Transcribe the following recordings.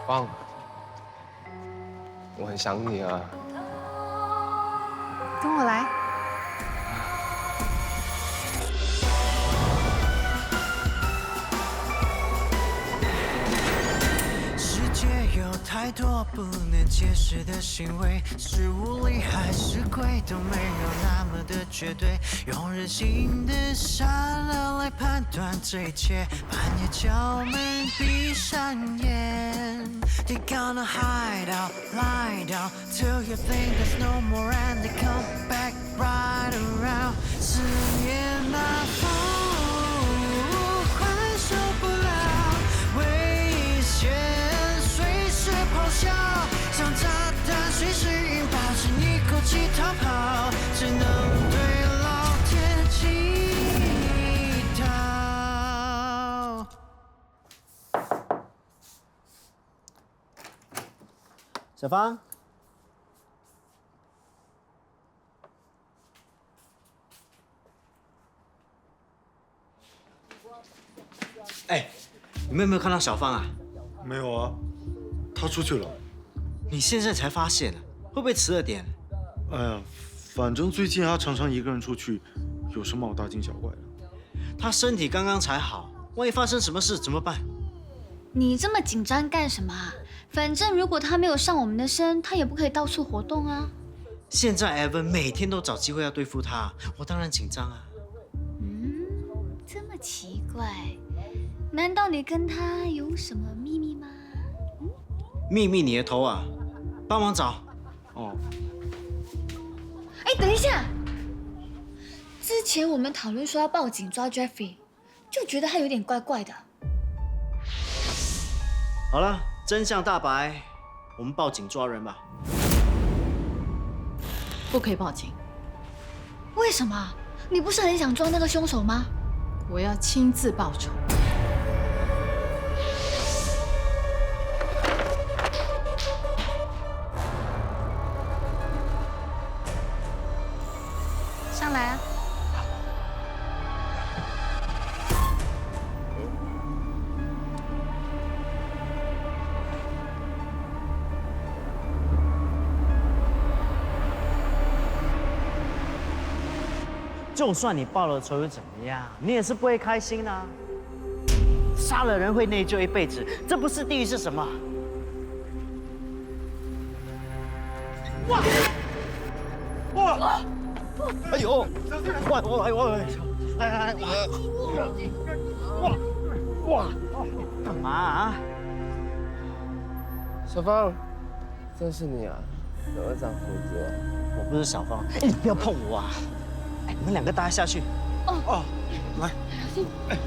芳，我很想你啊。跟我来。世界有太多不能解释的行为，是无理还是鬼都没有那么的绝对，用人性的善良来判断这一切，半夜敲门闭上眼 They gonna hide out, lie down Till you think there's no more and they come back right around 思念那风快受不了危险随时咆哮像炸弹随时引爆请一口气逃跑只能对老天祈祷小芳哎，你们有没有看到小芳啊？没有啊，他出去了。你现在才发现，会不会迟了点？哎呀，反正最近他常常一个人出去，有什么好大惊小怪的？他身体刚刚才好，万一发生什么事怎么办？你这么紧张干什么啊？反正如果他没有上我们的身，他也不可以到处活动啊。现在 Evan 每天都找机会要对付他，我当然紧张啊。这么奇怪，难道你跟他有什么秘密吗？秘密你的头啊，帮忙找。哦，哎，等一下，之前我们讨论说要报警抓 Jeffrey， 就觉得他有点怪怪的。好了，真相大白，我们报警抓人吧。不可以报警，为什么？你不是很想抓那个凶手吗？我要亲自报仇。上来啊！就算你报了仇又怎么样？你也是不会开心的啊。杀了人会内疚一辈子，这不是地狱是什么？哇！哇！哎呦！哇！哎！哇！干嘛啊？小芳，真是你啊！怎么长胡子了？我不是小芳，哎，你不要碰我啊！哎，你们两个大家下去。哦，来，哎，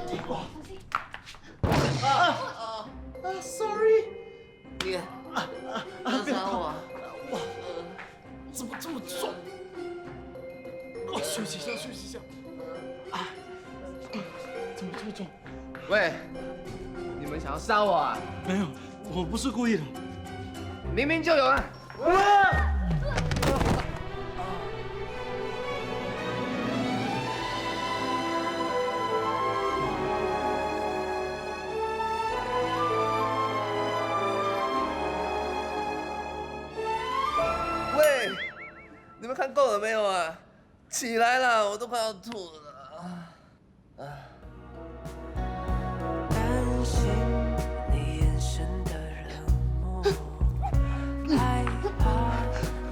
你刚杀我，怎么这么重？哦，休息一下，休息一下。啊，怎么这么重？喂，你们想要杀我啊？没有，我不是故意的。明明就有啊！喂，你们看够了没有啊？起来了，我都快要吐了。担心你眼神的冷漠，害怕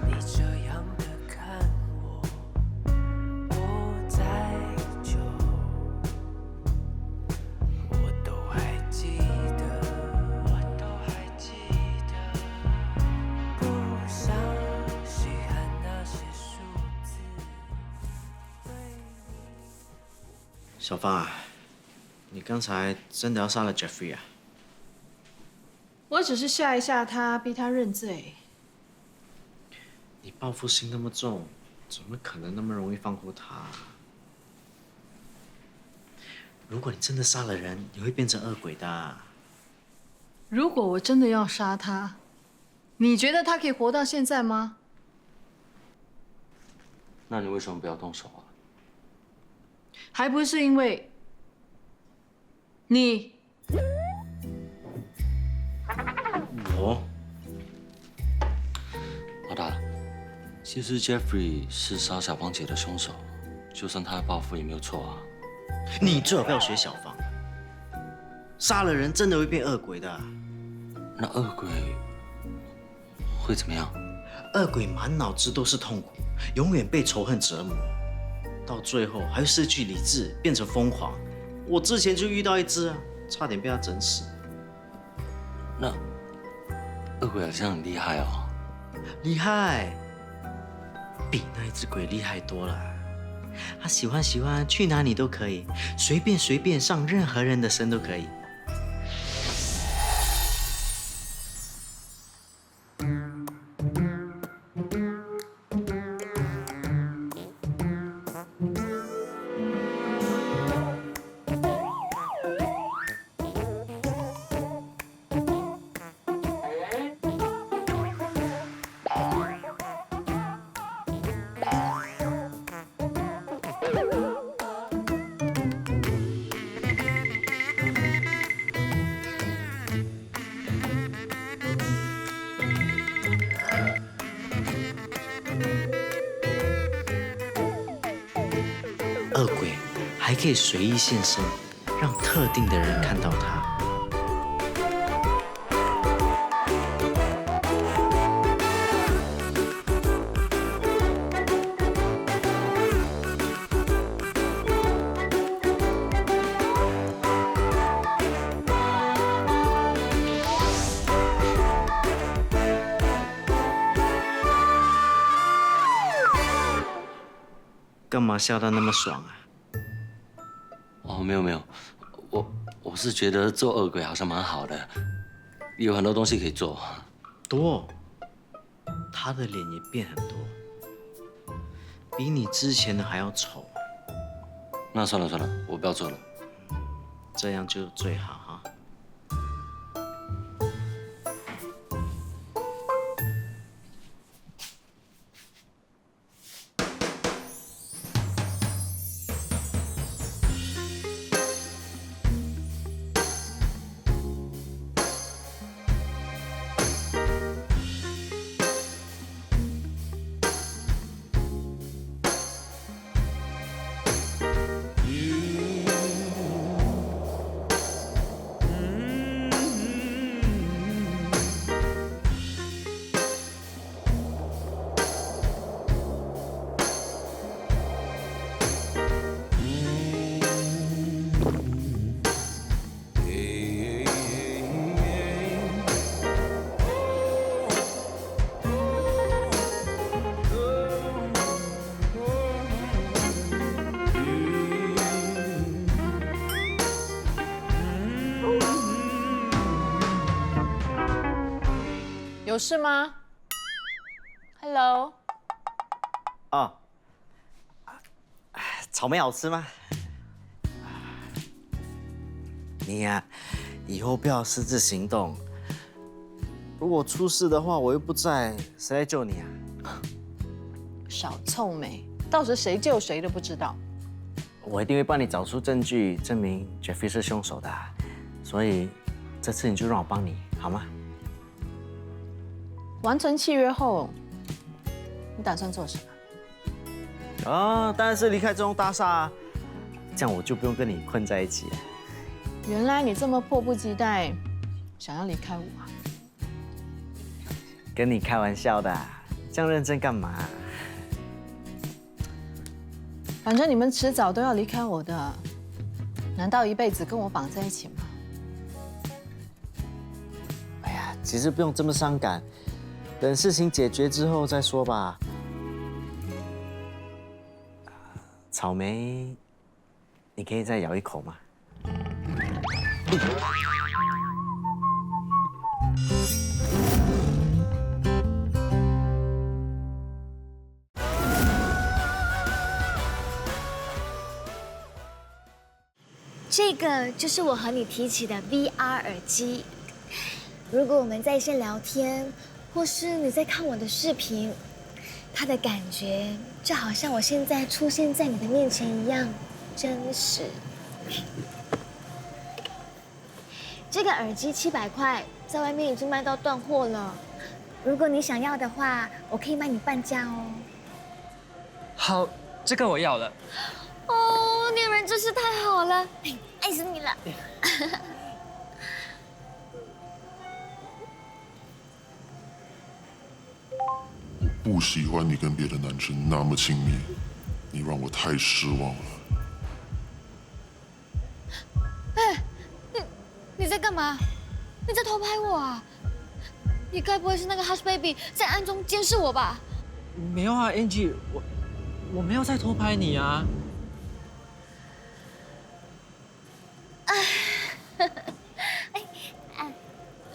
你这样的看我，我再久，我都还记得，不想稀罕那些数字。小芳啊。你刚才真的要杀了 Jeffrey 啊？我只是吓一吓他，逼他认罪。你报复心那么重，怎么可能那么容易放过他？如果你真的杀了人，你会变成恶鬼的。如果我真的要杀他，你觉得他可以活到现在吗？那你为什么不要动手啊？还不是因为你。我，老大，其实 Jeffrey 是杀小芳姐的凶手，就算他的报复也没有错啊。你最好不要学小芳，杀了人真的会变恶鬼的啊。那恶鬼会怎么样？恶鬼满脑子都是痛苦，永远被仇恨折磨，到最后还会失去理智，变成疯狂。我之前就遇到一只啊，差点被他整死。那恶鬼好像很厉害哦。厉害，比那一只鬼厉害多了。他喜欢去哪里都可以，随便上任何人的身都可以。恶鬼还可以随意现身，让特定的人看到他。干嘛笑得那么爽啊？哦，没有，我是觉得做恶鬼好像蛮好的，有很多东西可以做。多，他的脸也变很多，比你之前的还要丑。那算了，我不要做了。这样就最好哈。有事吗 ？Hello。哦，草莓好吃吗？你呀，以后不要私自行动。如果出事的话，我又不在，谁来救你啊？少臭美，到时谁救谁都不知道。我一定会帮你找出证据，证明 Jeffrey 是凶手的。所以这次你就让我帮你，好吗？完成契约后，你打算做什么？哦，当然是离开这栋大厦啊，这样我就不用跟你困在一起了。原来你这么迫不及待想要离开我啊？跟你开玩笑的，这样认真干嘛？反正你们迟早都要离开我的，难道一辈子跟我绑在一起吗？哎呀，其实不用这么伤感，等事情解决之后再说吧。草莓，你可以再咬一口吗？这个就是我和你提起的 VR 耳机，如果我们在线聊天，或是你在看我的视频，它的感觉就好像我现在出现在你的面前一样真实。这个耳机700块，在外面已经卖到断货了。如果你想要的话，我可以卖你半价哦。好，这个我要了。哦，你人真是太好了，爱死你了。不喜欢你跟别的男生那么亲密，你让我太失望了。你在干嘛？你在偷拍我啊？你该不会是那个 Hush Baby 在暗中监视我吧？没有啊，Angie，我没有在偷拍你啊。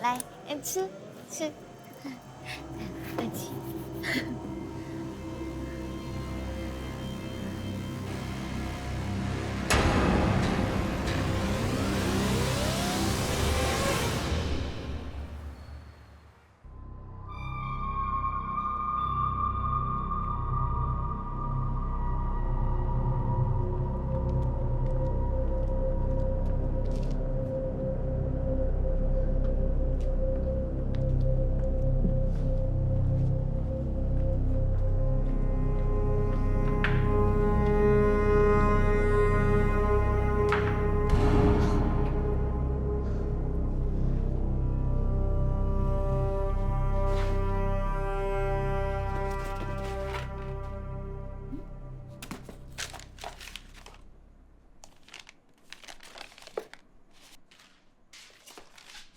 来，吃，客气。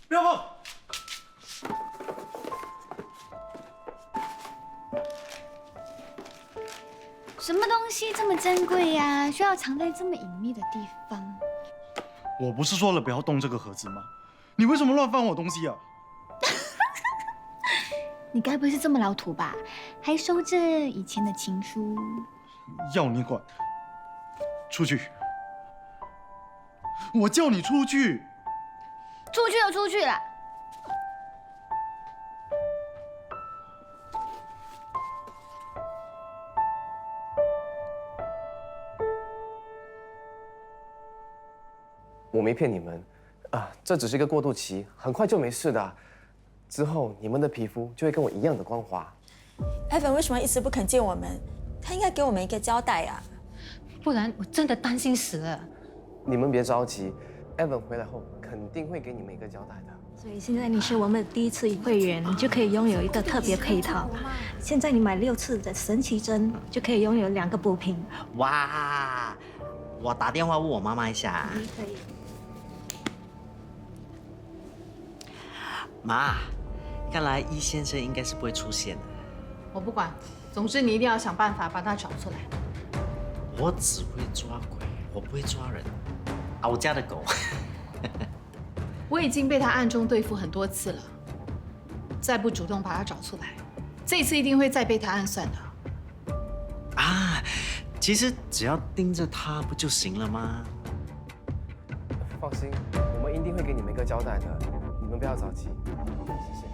不要碰！什么东西这么珍贵呀？需要藏在这么隐秘的地方？我不是说了不要动这个盒子吗？你为什么乱翻我东西啊？你该不会是这么老土吧？还收着以前的情书？要你管？出去！我叫你出去！出去就出去了。我没骗你们，这只是一个过渡期，很快就没事的。之后你们的皮肤就会跟我一样的光滑。Evan 为什么一直不肯见我们？他应该给我们一个交代啊，不然我真的担心死了。你们别着急 ，Evan 回来后肯定会给你们一个交代的。所以现在你是我们第1次会员，你就可以拥有一个特别配套。现在你买6次的神奇针，就可以拥有2个补品。哇！我打电话问我妈妈一下。可以。妈，看来易先生应该是不会出现的。我不管，总之你一定要想办法把他找出来。我只会抓鬼，我不会抓人。啊，我家的狗。我已经被他暗中对付很多次了，再不主动把他找出来，这次一定会再被他暗算的。啊，其实只要盯着他不就行了吗？放心，我们一定会给你们一个交代的，你们不要着急。谢谢。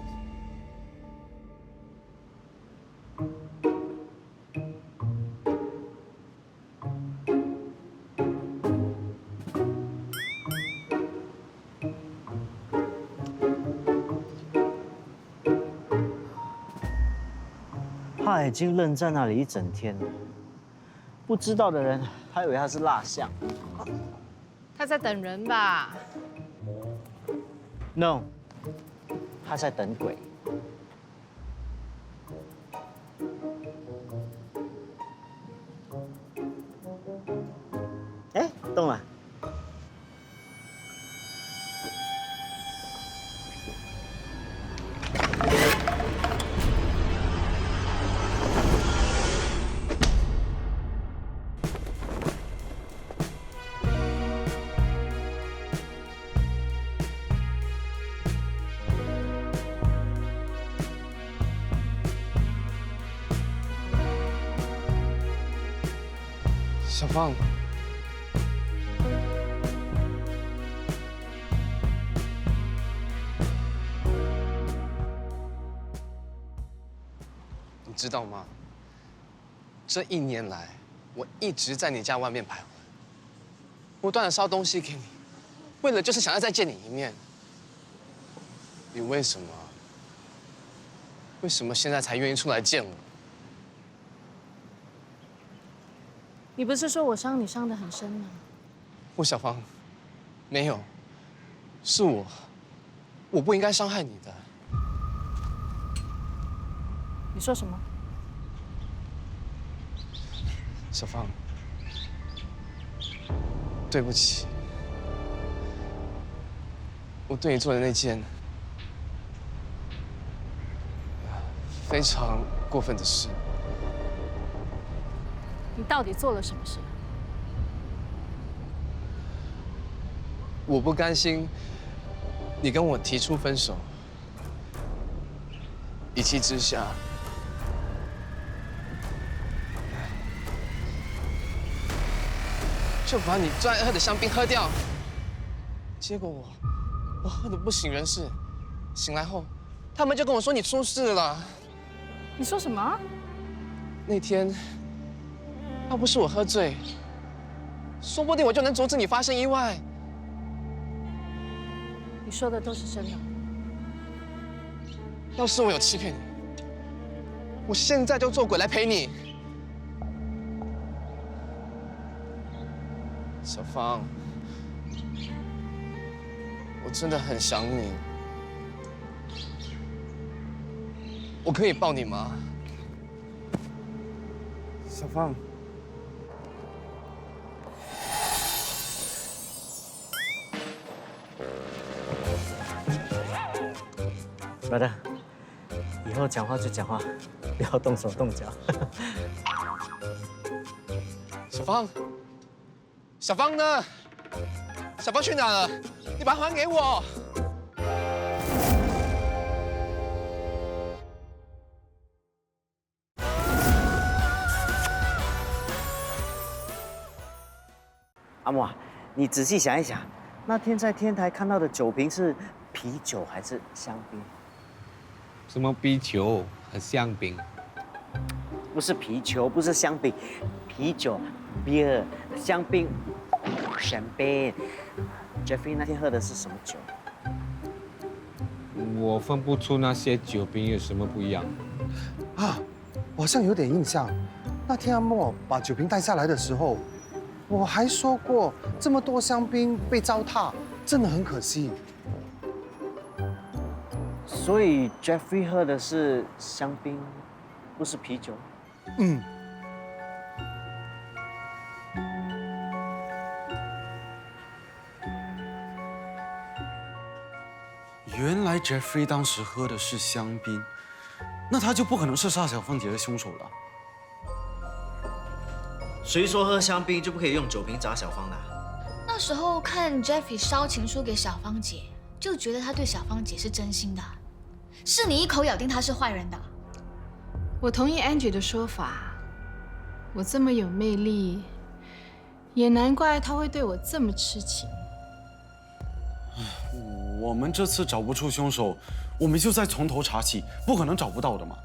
他已经愣在那里一整天了，不知道的人还以为他是蜡像。他在等人吧 ？No， 他在等鬼。哎，动了。小放，知道吗？这1年来，我一直在你家外面徘徊，不断的烧东西给你，为了就是想要再见你一面。你为什么现在才愿意出来见我？你不是说我伤你伤得很深吗？小芳，没有，是我不应该伤害你的。你说什么？小芳，对不起，我对你做的那件非常过分的事。你到底做了什么事？我不甘心你跟我提出分手，一气之下，就把你最爱喝的香槟喝掉。结果我喝得不省人事，醒来后，他们就跟我说你出事了。你说什么？那天要不是我喝醉，说不定我就能阻止你发生意外。你说的都是真的。要是我有欺骗你，我现在就做鬼来陪你。小芳，我真的很想你，我可以抱你吗？小芳。brother， 以后讲话就讲话，不要动手动脚。小芳，小芳呢？小芳去哪了？你把它还给我！阿莫，你仔细想一想，那天在天台看到的酒瓶是啤酒还是香槟？什么啤酒和香槟？不是啤酒，不是香槟，啤酒 beer， 香槟 champagne。Jeffrey 那天喝的是什么酒？我分不出那些酒瓶有什么不一样。啊，我好像有点印象。那天阿莫把酒瓶带下来的时候，我还说过这么多香槟被糟蹋，真的很可惜。所以 Jeffrey 喝的是香槟，不是啤酒。嗯。原来 Jeffrey 当时喝的是香槟，那他就不可能是杀小芳姐的凶手了。谁说喝香槟就不可以用酒瓶砸小芳的？那时候看 Jeffrey 烧情书给小芳姐，就觉得他对小芳姐是真心的，是你一口咬定他是坏人的。我同意 Angie 的说法，我这么有魅力，也难怪他会对我这么痴情。我们这次找不出凶手，我们就再从头查起，不可能找不到的嘛。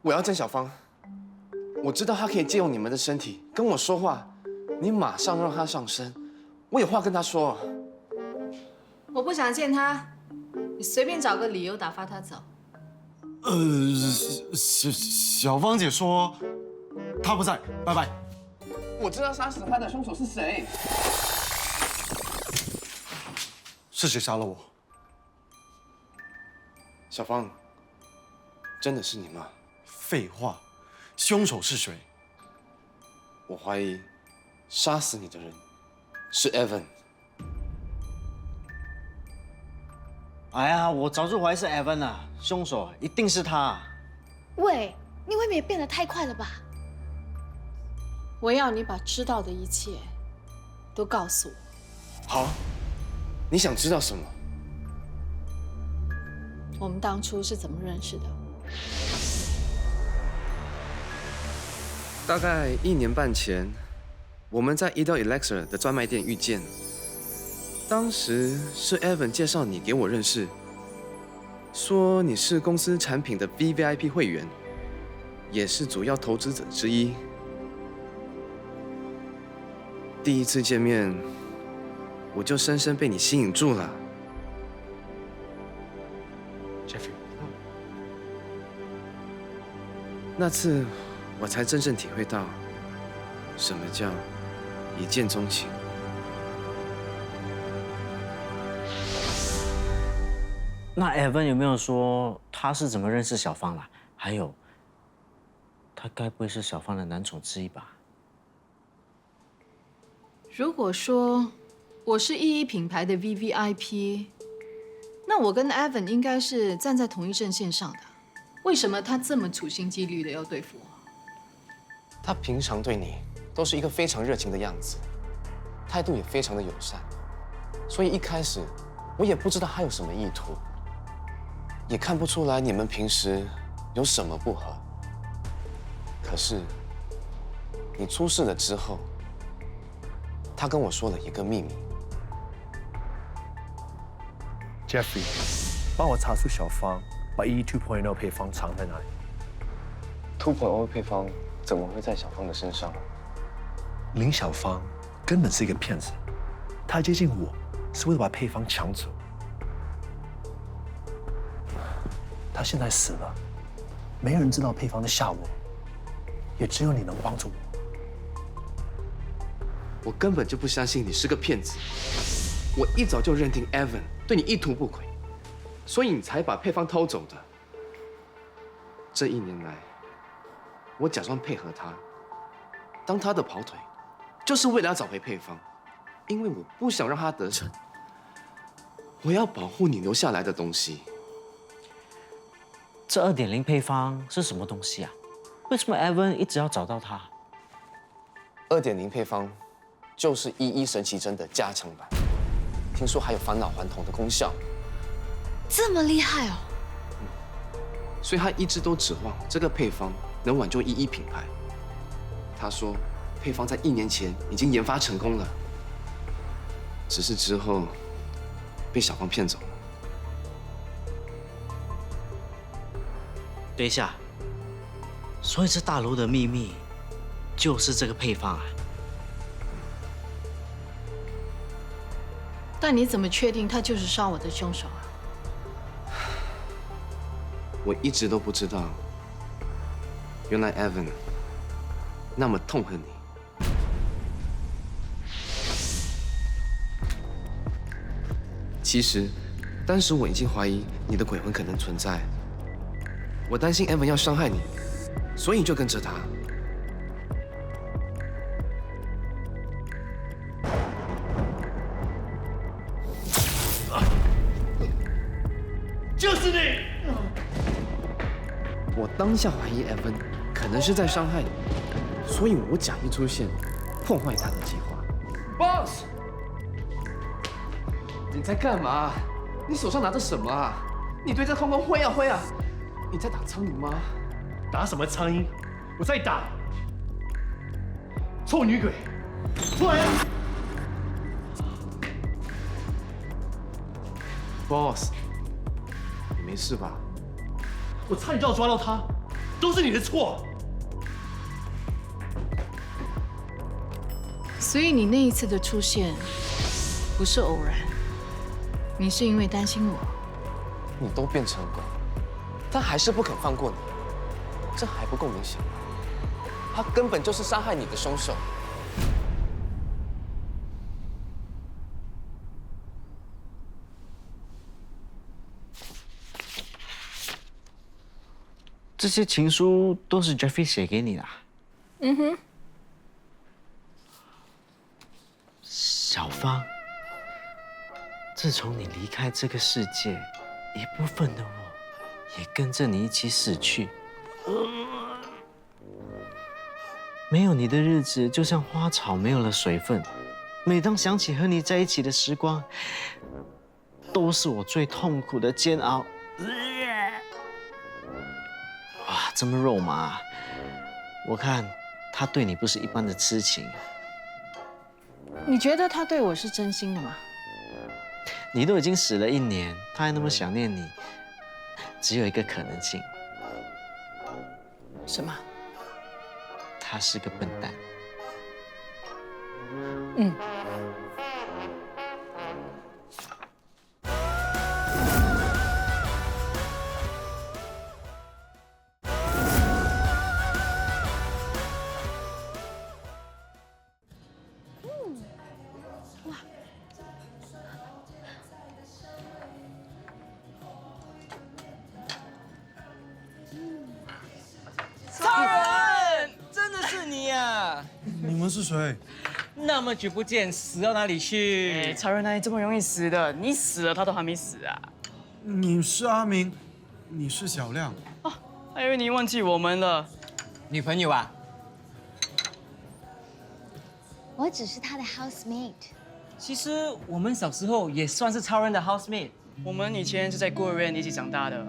我要见小芳，我知道她可以借用你们的身体跟我说话，你马上让她上身，我有话跟她说。我不想见他，你随便找个理由打发他走。小芳姐说她不在，拜拜。我知道杀死她的凶手是谁。是谁杀了我？小芳，真的是你吗？废话，凶手是谁？我怀疑杀死你的人是 Evan。哎呀，我早就怀疑是 Evan 了，凶手一定是他。喂，你未免也变得太快了吧？我要你把知道的一切都告诉我。好，你想知道什么？我们当初是怎么认识的？大概1年半前，我们在Edel Elixir 的专卖店遇见。当时是 Evan 介绍你给我认识，说你是公司产品的 VVIP 会员，也是主要投资者之一。第一次见面，我就深深被你吸引住了。Jeffrey， 那次我才真正体会到，什么叫一见钟情。那 Evan 有没有说他是怎么认识小芳啦？还有，他该不会是小芳的男宠之一吧？如果说我是E1品牌的 VVIP， 那我跟 Evan 应该是站在同一阵线上的。为什么他这么处心积虑的要对付我？他平常对你都是一个非常热情的样子，态度也非常的友善，所以一开始我也不知道他有什么意图，也看不出来你们平时有什么不合。可是你出事了之后，他跟我说了一个秘密。Jeffrey， 帮我查出小芳把 EE 2.0 配方藏在哪里。2.0 配方怎么会在小芳的身上？林小芳根本是一个骗子，她接近我是为了把配方抢走。她现在死了，没人知道配方的下落，也只有你能帮助我。我根本就不相信你是个骗子，我一早就认定 Evan 对你意图不轨，所以你才把配方偷走的。这1年来，我假装配合他，当他的跑腿，就是为了要找回配方，因为我不想让他得逞，我要保护你留下来的东西。这2.0配方是什么东西啊？为什么 Evan 一直要找到它？2.0配方就是EE神奇针的加强版，听说还有返老还童的功效。这么厉害哦！所以他一直都指望这个配方能挽救EE品牌。他说，配方在1年前已经研发成功了，只是之后被小芳骗走了。等一下，所以这大楼的秘密就是这个配方啊？但你怎么确定他就是杀我的凶手啊？我一直都不知道，原来 Evan 那么痛恨你。其实，当时我已经怀疑你的鬼魂可能存在，我担心 Evan 要伤害你，所以就跟着他。就是你！我当下怀疑 Evan 可能是在伤害你，所以我假意出现，破坏他的计划。Boss， 你在干嘛？你手上拿着什么啊？你对着空空挥啊挥啊！你在打苍蝇吗？打什么苍蝇？我在打。臭女鬼，出来啊 ！Boss， 你没事吧？我差点就要抓到他，都是你的错。所以你那一次的出现不是偶然，你是因为担心我。你都变成狗，他还是不肯放过你，这还不够明显吗？他根本就是杀害你的凶手。这些情书都是 Jeffrey 写给你的啊？嗯哼。小芳，自从你离开这个世界，一部分的我也跟着你一起死去。没有你的日子，就像花草没有了水分。每当想起和你在一起的时光，都是我最痛苦的煎熬。哇，这么肉麻，我看他对你不是一般的痴情。你觉得他对我是真心的吗？你都已经死了1年，他还那么想念你，只有一个可能性。什么？他是个笨蛋。嗯。超人，真的是你呀！你们是谁？那么久不见，死到哪里去？超人哪里这么容易死的？你死了，他都还没死啊！你是阿明，你是小亮。还以为你忘记我们了。女朋友啊？我只是他的 housemate。其实我们小时候也算是超人的 housemate。我们以前是在孤儿院一起长大的。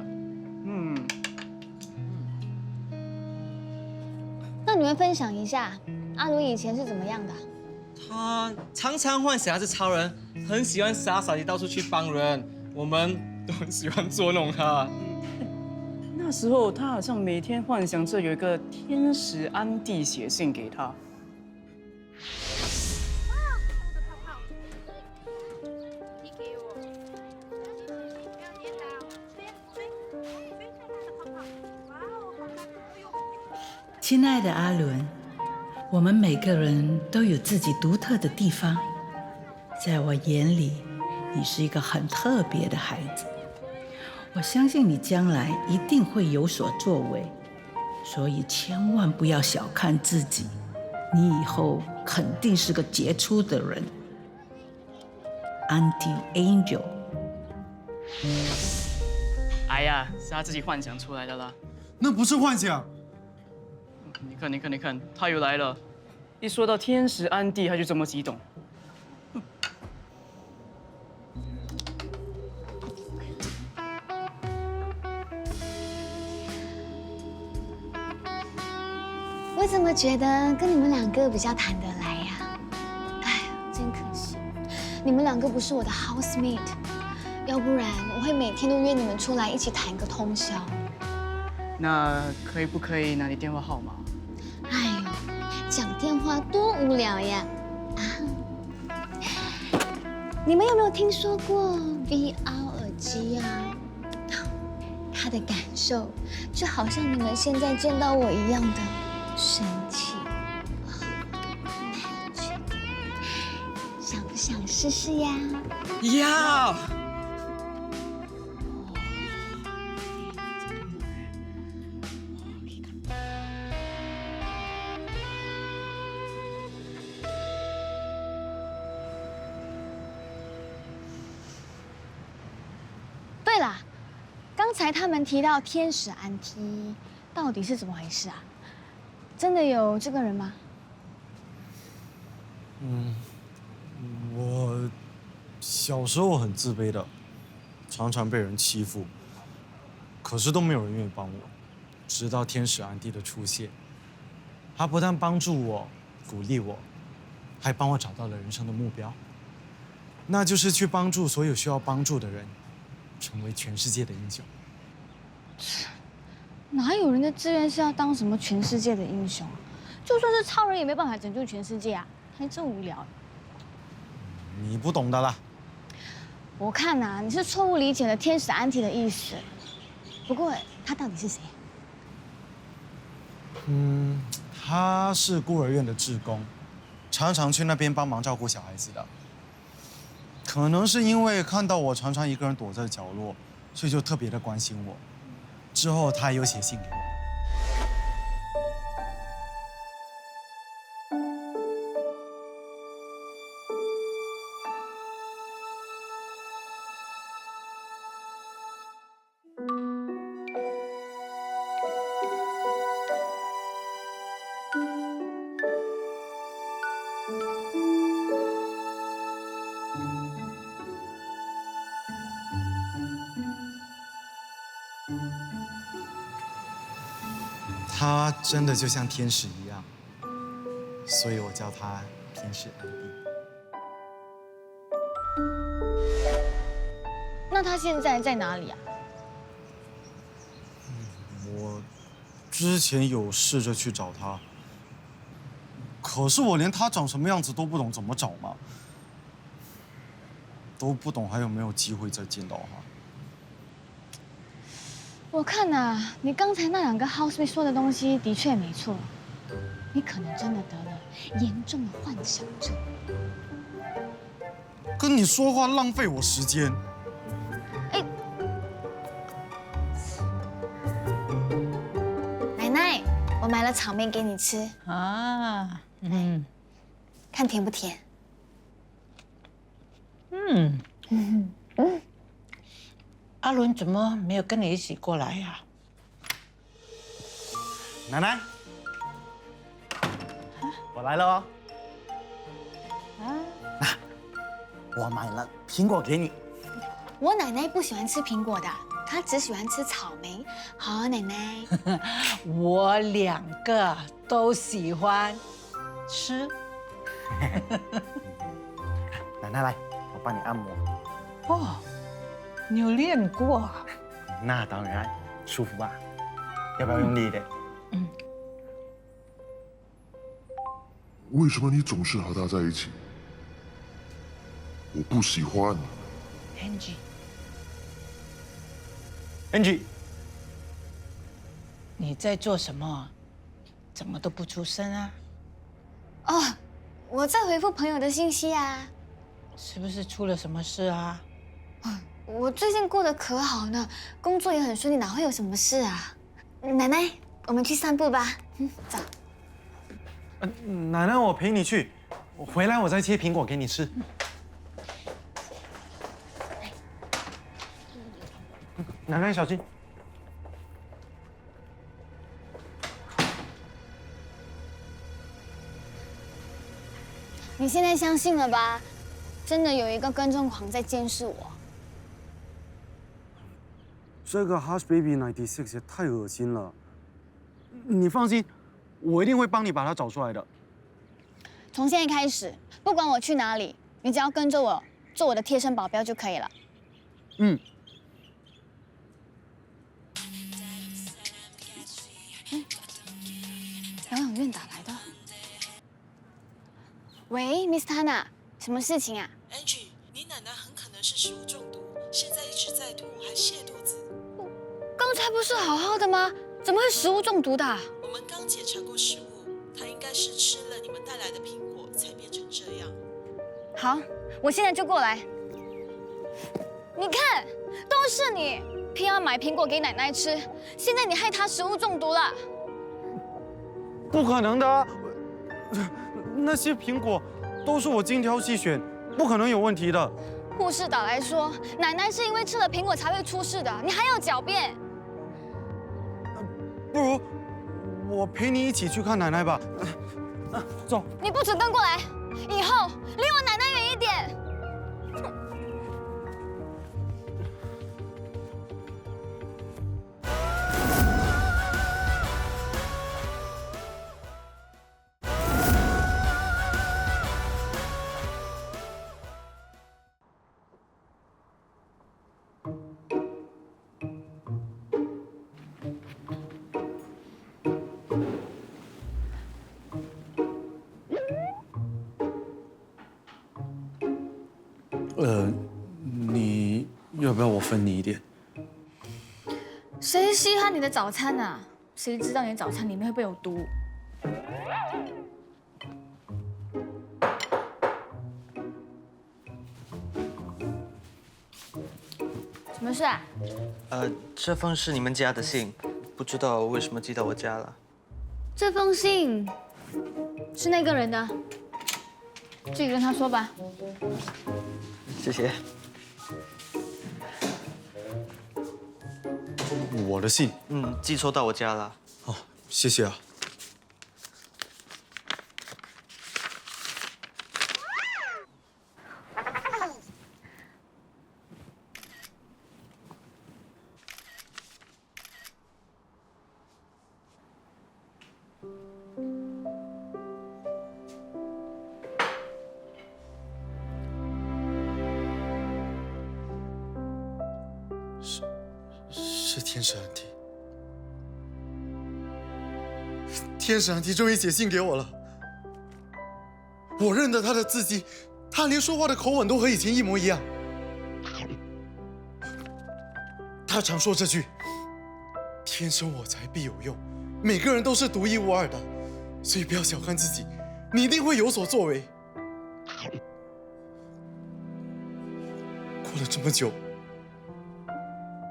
那你们分享一下，阿奴以前是怎么样的？他常常幻想他是超人，很喜欢傻傻地到处去帮人，我们都很喜欢捉弄他。那时候他好像每天幻想着有一个天使安迪写信给他。亲爱的阿伦，我们每个人都有自己独特的地方，在我眼里，你是一个很特别的孩子。我相信你将来一定会有所作为，所以千万不要小看自己，你以后肯定是个杰出的人。Auntie Angel。哎呀，是他自己幻想出来的啦。那不是幻想。你看，他又来了。一说到天使安迪，他就这么激动。我怎么觉得跟你们两个比较谈得来呀？哎，真可惜，你们两个不是我的 housemate， 要不然我会每天都约你们出来一起谈个通宵。那可不可以拿你电话号码？哎呦，讲电话多无聊呀！啊，你们有没有听说过 VR 耳机啊？它的感受就好像你们现在见到我一样的神奇。想不想试试呀？要。对了，刚才他们提到天使安提，到底是怎么回事啊？真的有这个人吗？我小时候很自卑的，常常被人欺负，可是都没有人愿意帮我。直到天使安迪的出现，他不但帮助我、鼓励我，还帮我找到了人生的目标，那就是去帮助所有需要帮助的人，成为全世界的英雄。哪有人的志愿是要当什么全世界的英雄啊？就算是超人也没办法拯救全世界啊，还真无聊。你不懂的啦。我看呐，你是错误理解了天使安提的意思。不过他到底是谁？他是孤儿院的志工，常常去那边帮忙照顾小孩子的。可能是因为看到我常常一个人躲在角落，所以就特别的关心我。之后他也有写信给我。他真的就像天使一样，所以我叫他天使安迪。那他现在在哪里啊？我之前有试着去找他，可是我连他长什么样子都不懂，怎么找嘛？都不懂还有没有机会再见到他。我看啊，你刚才那2个 housemate 说的东西的确没错，你可能真的得了严重的幻想症。跟你说话浪费我时间。哎，奶奶，我买了炒面给你吃啊。看甜不甜？阿伦怎么没有跟你一起过来呀？奶奶，我来了哦。我买了苹果给你。我奶奶不喜欢吃苹果的，她只喜欢吃草莓。好，奶奶。我2个都喜欢吃。奶奶来，我帮你按摩。哦，你有练过？那当然，舒服吧？要不要用力一点？为什么你总是和他在一起？我不喜欢。Angie， 你在做什么？怎么都不出声啊？哦，我在回复朋友的信息啊。是不是出了什么事啊？我最近过得可好呢，工作也很顺利，哪会有什么事啊？奶奶，我们去散步吧。走。奶奶，我陪你去，我回来我再切苹果给你吃。奶奶小心。你现在相信了吧？真的有一个跟踪狂在监视我。这个 Hush Baby 96也太恶心了。你放心，我一定会帮你把它找出来的。从现在开始，不管我去哪里，你只要跟着我，做我的贴身保镖就可以了。疗养院打来的。喂 ，Miss Tana， 什么事情啊 ？Angie， 你奶奶很可能是食物中毒，现在一直在吐，还泻肚子。刚才不是好好的吗？怎么会食物中毒的？我们刚检查过食物，她应该是吃了你们带来的苹果才变成这样。好，我现在就过来。你看，都是你偏要买苹果给奶奶吃，现在你害她食物中毒了。不可能的，那些苹果都是我精挑细选，不可能有问题的。护士打来说，奶奶是因为吃了苹果才会出事的，你还要狡辩？不如我陪你一起去看奶奶吧。走。你不准跟过来，以后离我奶奶远一点。你要不要我分你一点？谁稀罕你的早餐啊？谁知道你的早餐里面会不会有毒？什么事啊？这封是你们家的信，不知道为什么寄到我家了。这封信是那个人的，自己跟他说吧。谢谢。我的信，寄收到我家了。哦，谢谢啊。是天使安迪，天使安迪终于写信给我了。我认得他的字迹，他连说话的口吻都和以前一模一样。他常说这句：“天生我材必有用，每个人都是独一无二的，所以不要小看自己，你一定会有所作为。”过了这么久，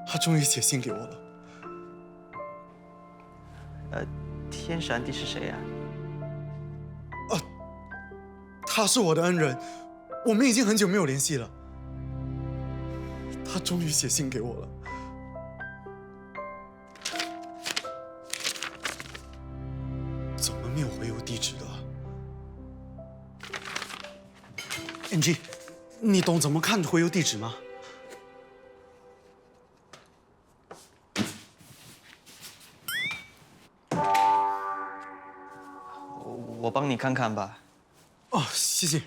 他终于写信给我了。天使安迪是谁呀？他是我的恩人，我们已经很久没有联系了。他终于写信给我了。怎么没有回邮地址的？NG， 你懂怎么看回邮地址吗？我帮你看看吧。哦，谢谢。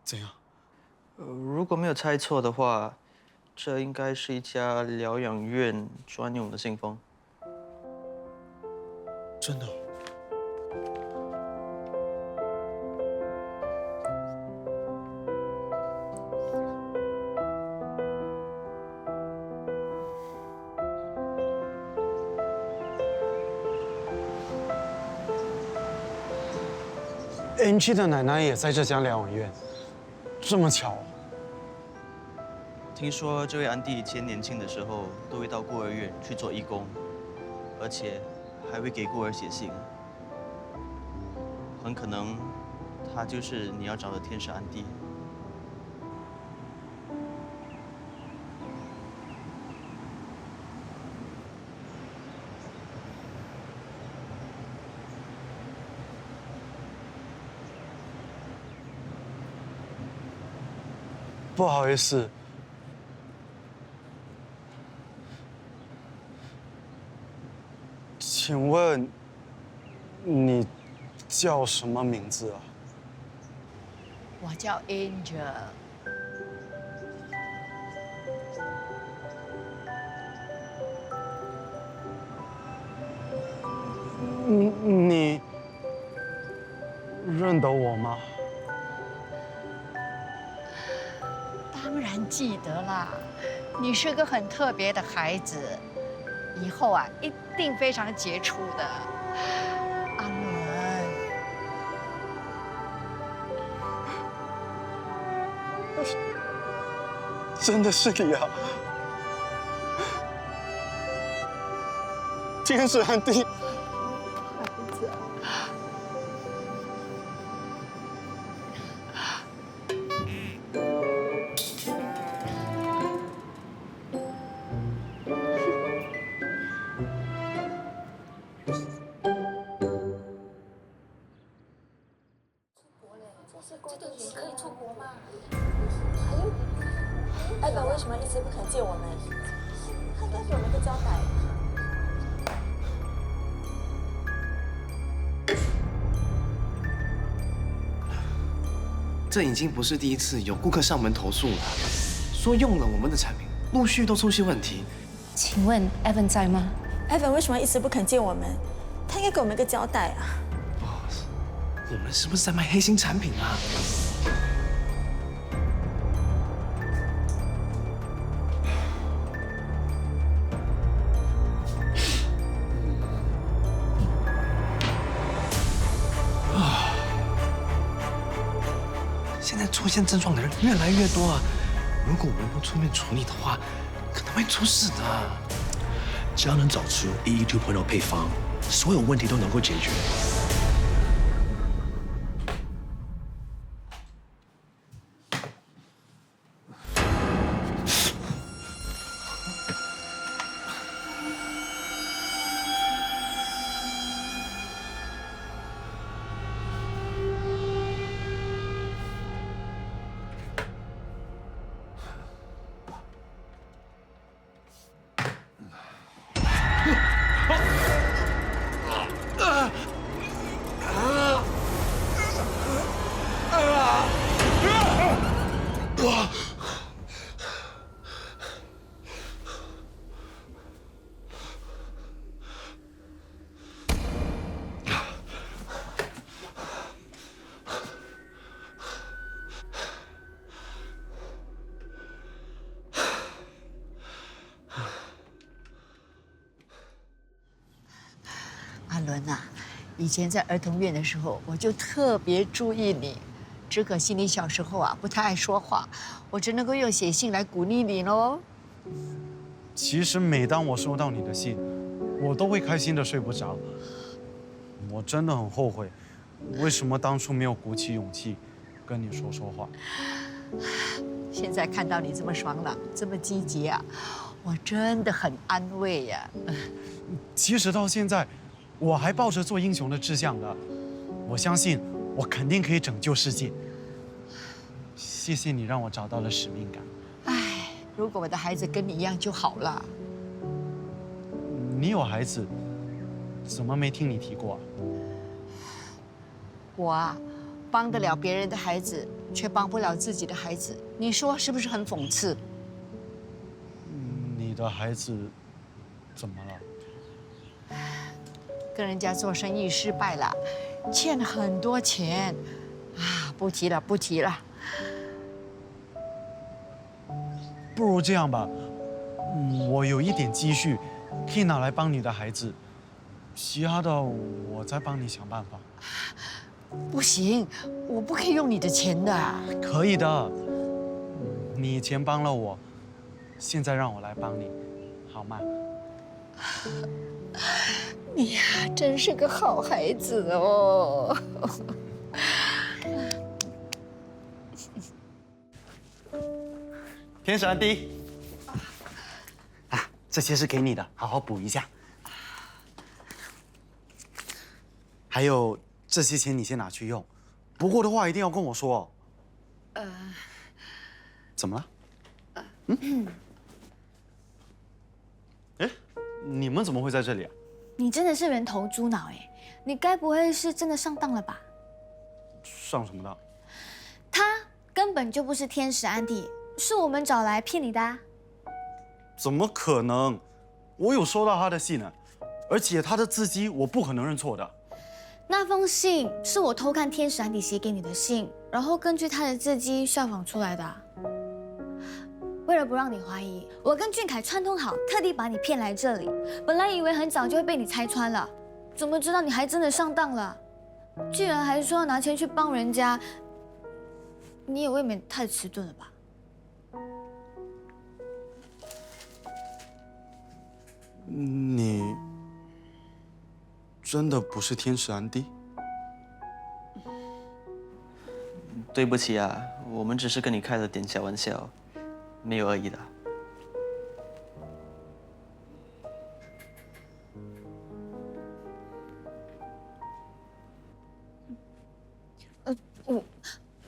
怎样？如果没有猜错的话，这应该是一家疗养院专用的信封。真的？NG 的奶奶也在这家疗养院，这么巧。听说这位安迪以前年轻的时候都会到孤儿院去做义工，而且还会给孤儿写信。很可能，他就是你要找的天使安迪。不好意思，请问你叫什么名字啊？我叫 Angel。你认得我吗？当然记得啦，你是个很特别的孩子，以后啊一定非常杰出的，阿伦。真的是你啊，天使安迪。孩子。艾本为什么一直不肯见我们？他应该给我们一个交代。这已经不是第一次有顾客上门投诉了，说用了我们的产品，陆续都出现问题。请问 Evan 在吗 ？Evan 为什么一直不肯见我们？他应该给我们一个交代啊！ Boss， 我们是不是在卖黑心产品啊？ 现在出现症状的人越来越多啊！如果我们不出面处理的话，可能会出事的。只要能找出EE 2.0配方，所有问题都能够解决。阿伦啊，以前在儿童院的时候，我就特别注意你，只可惜你小时候啊不太爱说话，我只能够用写信来鼓励你喽。其实每当我收到你的信，我都会开心的睡不着。我真的很后悔，为什么当初没有鼓起勇气跟你说说话。现在看到你这么爽朗，这么积极啊，我真的很安慰呀。其实到现在，我还抱着做英雄的志向的。我相信，我肯定可以拯救世界。谢谢你让我找到了使命感。唉，如果我的孩子跟你一样就好了。你有孩子，怎么没听你提过啊？我啊，帮得了别人的孩子，却帮不了自己的孩子，你说是不是很讽刺？你的孩子怎么了？跟人家做生意失败了，欠了很多钱，啊，不提了，不提了。不如这样吧，我有一点积蓄，可以拿来帮你的孩子，其他的我再帮你想办法。不行，我不可以用你的钱的。可以的，你以前帮了我，现在让我来帮你，好吗？你呀，真是个好孩子哦。天使安迪，啊，这些是给你的，好好补一下。还有这些钱你先拿去用，不够的话一定要跟我说哦。怎么了？哎，你们怎么会在这里啊？你真的是人头猪脑哎！你该不会是真的上当了吧？上什么当？他根本就不是天使安迪，是我们找来骗你的啊。怎么可能？我有收到他的信呢，而且他的字迹我不可能认错的。那封信是我偷看天使安迪写给你的信，然后根据他的字迹效仿出来的啊。为了不让你怀疑，我跟俊凯串通好，特地把你骗来这里。本来以为很早就会被你拆穿了，怎么知道你还真的上当了？居然还说要拿钱去帮人家，你也未免太迟钝了吧？你真的不是天使安迪？对不起啊，我们只是跟你开了点小玩笑，没有恶意的。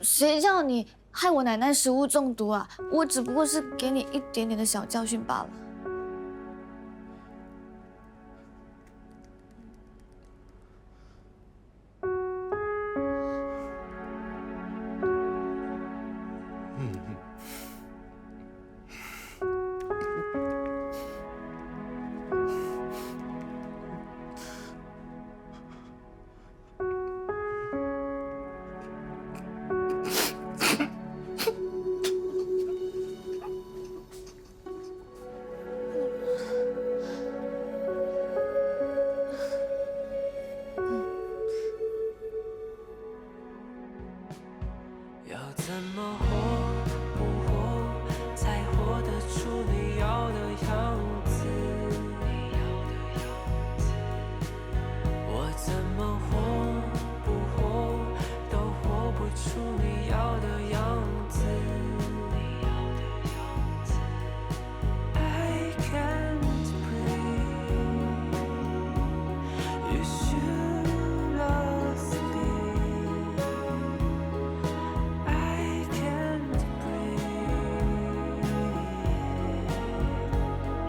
谁叫你害我奶奶食物中毒啊？我只不过是给你一点点的小教训罢了。要怎么活不活，才活得出你要的样子？我怎么活不活，都活不出你要的样子。I can't breathe. You should love me. I can't breathe.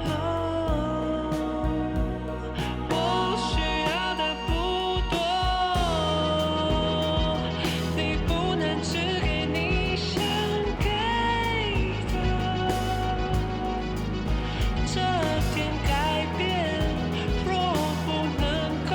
Oh, 我需要的不多，你不能只给你想给的。这点改变，若不能够